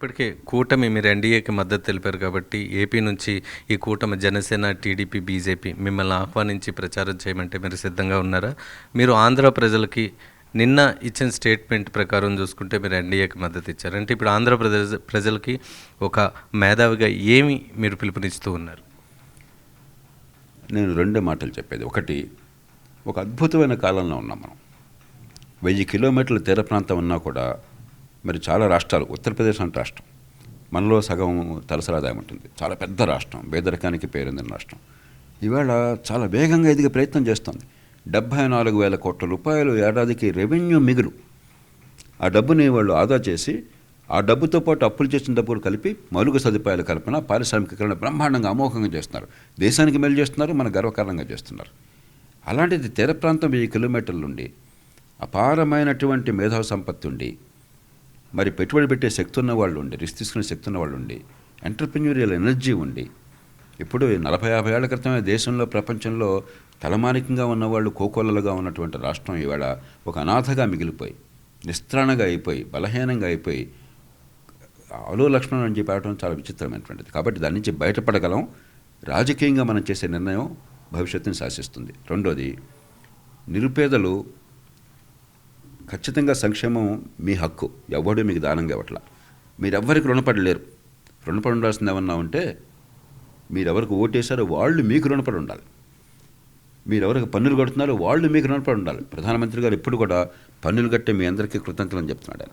ఇప్పటికే కూటమి మీరు ఎన్డీఏకి మద్దతు తెలిపారు కాబట్టి ఏపీ నుంచి ఈ కూటమి జనసేన, టీడీపీ, బీజేపీ మిమ్మల్ని ఆహ్వానించి ప్రచారం చేయమంటే మీరు సిద్ధంగా ఉన్నారా? మీరు ఆంధ్ర ప్రజలకి నిన్న ఇచ్చిన స్టేట్మెంట్ ప్రకారం చూసుకుంటే మీరు ఎన్డీఏకి మద్దతు ఇచ్చారు. అంటే ఇప్పుడు ప్రజలకి ఒక మేధావిగా ఏమి మీరు పిలుపునిస్తూ ఉన్నారు? నేను రెండే మాటలు చెప్పేది. ఒకటి, ఒక అద్భుతమైన కాలంలో ఉన్నాం మనం. 1000 కిలోమీటర్ల తీర ప్రాంతం ఉన్నా కూడా మరి చాలా రాష్ట్రాలు, ఉత్తరప్రదేశ్ అంటే రాష్ట్రం, మనలో సగం తలసరి ఆదాయం ఉంటుంది. చాలా పెద్ద రాష్ట్రం, పేదరికానికి పేరొందిన రాష్ట్రం. ఇవాళ చాలా వేగంగా ఎదిగే ప్రయత్నం చేస్తుంది. 74,000 కోట్ల రూపాయలు ఏడాదికి రెవెన్యూ మిగులు. ఆ డబ్బుని వాళ్ళు ఆదా చేసి, ఆ డబ్బుతో పాటు అప్పులు చేసిన డబ్బులు కలిపి మౌలిక సదుపాయాల కల్పన, పారిశ్రామికీకరణ బ్రహ్మాండంగా అమోఘంగా చేస్తున్నారు. దేశానికి మేలు చేస్తున్నారు, మన గర్వకారణంగా చేస్తున్నారు. అలాంటిది తీర ప్రాంతం 1000 కిలోమీటర్ల నుండి అపారమైనటువంటి మేధావ సంపత్తి ఉండి, మరి పెట్టుబడి పెట్టే శక్తి ఉన్న వాళ్ళు ఉండి, రిస్క్ తీసుకునే శక్తి ఉన్న వాళ్ళు ఉండి, ఎంటర్ప్రెన్యూరియల్ ఎనర్జీ ఉండి, ఇప్పుడు 40-50 ఏళ్ల క్రితమే దేశంలో, ప్రపంచంలో తలమానికంగా ఉన్నవాళ్ళు కోకోలలుగా ఉన్నటువంటి రాష్ట్రం ఇవాళ ఒక అనాథగా మిగిలిపోయి, నిస్త్రాణగా అయిపోయి, బలహీనంగా అయిపోయి, అలో లక్ష్మణ్ అని చెప్పడం చాలా విచిత్రమైనటువంటిది. కాబట్టి దాని నుంచి బయటపడగలం. రాజకీయంగా మనం చేసే నిర్ణయం భవిష్యత్తుని శాసిస్తుంది. రెండోది, నిరుపేదలు ఖచ్చితంగా సంక్షేమం మీ హక్కు, ఎవడు మీకు దానంగా ఇవ్వట్లా. మీరెవ్వరికి రుణపడలేరు. రుణపడి ఉండాల్సింది ఏమన్నా ఉంటే, మీరెవరికి ఓటేశారో వాళ్ళు మీకు రుణపడి ఉండాలి. మీరెవరికి పన్నులు కడుతున్నారో వాళ్ళు మీకు రుణపడి ఉండాలి. ప్రధానమంత్రి గారు ఎప్పుడు కూడా పన్నులు కట్టే మీ అందరికీ కృతజ్ఞతలు చెప్తున్నాడు ఆయన.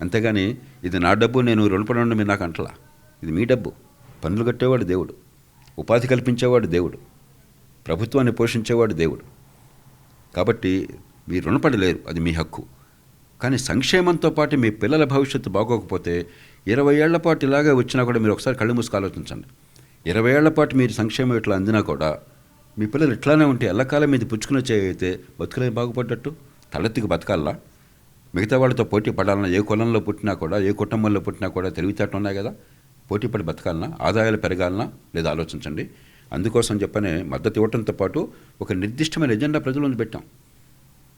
అంతేగాని ఇది నా డబ్బు, నేను రుణపడి ఉండడం మీరు నాకు అంటలా. ఇది మీ డబ్బు. పన్నులు కట్టేవాడు దేవుడు, ఉపాధి కల్పించేవాడు దేవుడు, ప్రభుత్వాన్ని పోషించేవాడు దేవుడు. కాబట్టి మీరు రుణపడలేరు, అది మీ హక్కు. కానీ సంక్షేమంతో పాటు మీ పిల్లల భవిష్యత్తు బాగోకపోతే 20 ఏళ్ల పాటు ఇలాగే వచ్చినా కూడా మీరు ఒకసారి కళ్ళు మూసుకు ఆలోచించండి. 20 ఏళ్ల పాటు మీరు సంక్షేమం ఇట్లా అందినా కూడా మీ పిల్లలు ఇట్లానే ఉంటే ఎల్లకాలం మీద పుచ్చుకునే చేయైతే బతుకులే బాగుపడ్డట్టు. తలెత్తికి బతకాలా? మిగతా వాళ్ళతో పోటీ పడాలన్నా, ఏ కులంలో పుట్టినా కూడా, ఏ కుటుంబంలో పుట్టినా కూడా తెలివితేటలు ఉన్నాయి కదా, పోటీపడి బతకాలన్నా, ఆదాయాలు పెరగాలన్నా లేదా ఆలోచించండి. అందుకోసం చెప్పనే మద్దతు ఇవ్వడంతో పాటు ఒక నిర్దిష్టమైన ఎజెండా ప్రజల ముందు పెట్టాం.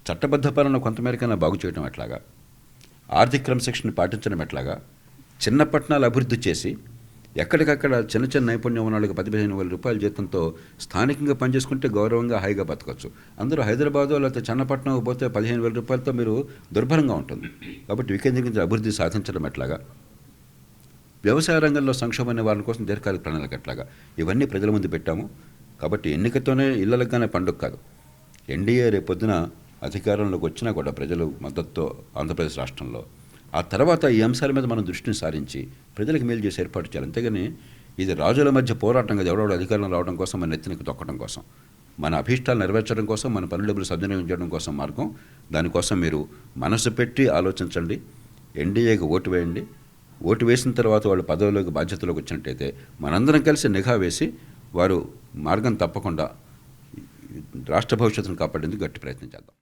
చట్టబద్ధ పాలన కొంతమేరకైనా బాగు చేయడం ఎట్లాగా, ఆర్థిక క్రమశిక్షణ పాటించడం ఎట్లాగా, చిన్న పట్టణాలు అభివృద్ధి చేసి ఎక్కడికక్కడ చిన్న చిన్న నైపుణ్యం ఉన్న వాళ్ళకి 10-15 వేల రూపాయల జీతంతో స్థానికంగా పనిచేసుకుంటే గౌరవంగా హాయిగా బతకచ్చు. అందరూ హైదరాబాదో లేకపోతే చిన్నపట్నం పోతే 15,000 రూపాయలతో మీరు దుర్భరంగా ఉంటుంది. కాబట్టి వికేంద్రీకరించిన అభివృద్ధి సాధించడం ఎట్లాగా, వ్యవసాయ రంగంలో సంక్షోభం వారి కోసం దీర్ఘకాలిక ప్రణాళిక ఎట్లాగా, ఇవన్నీ ప్రజల ముందు పెట్టాము. కాబట్టి ఎన్నికతోనే ఇళ్ళలగానే పండుగ కాదు. ఎన్డీఏ రేపొద్దున అధికారంలోకి వచ్చినా కూడా ప్రజలు మద్దతుతో ఆంధ్రప్రదేశ్ రాష్ట్రంలో, ఆ తర్వాత ఈ అంశాల మీద మనం దృష్టిని సారించి ప్రజలకు మేలు చేసి ఏర్పాటు చేయాలి. అంతేగాని ఇది రాజుల మధ్య పోరాటం కదా, ఎవడెవడు అధికారంలో రావడం కోసం, మన నెత్తినికి తొక్కడం కోసం, మన అభీష్టాలు నెరవేర్చడం కోసం, మన పన్ను డబ్బులు సద్వినియోగం చేయడం కోసం మార్గం. దానికోసం మీరు మనసు పెట్టి ఆలోచించండి. ఎన్డీఏకి ఓటు వేయండి. ఓటు వేసిన తర్వాత వాళ్ళు పదవిలోకి, బాధ్యతలోకి వచ్చినట్టయితే మనందరం కలిసి నిఘా వేసి వారు మార్గం తప్పకుండా రాష్ట్ర భవిష్యత్తును కాపాడేందుకు గట్టి ప్రయత్నం చేద్దాం.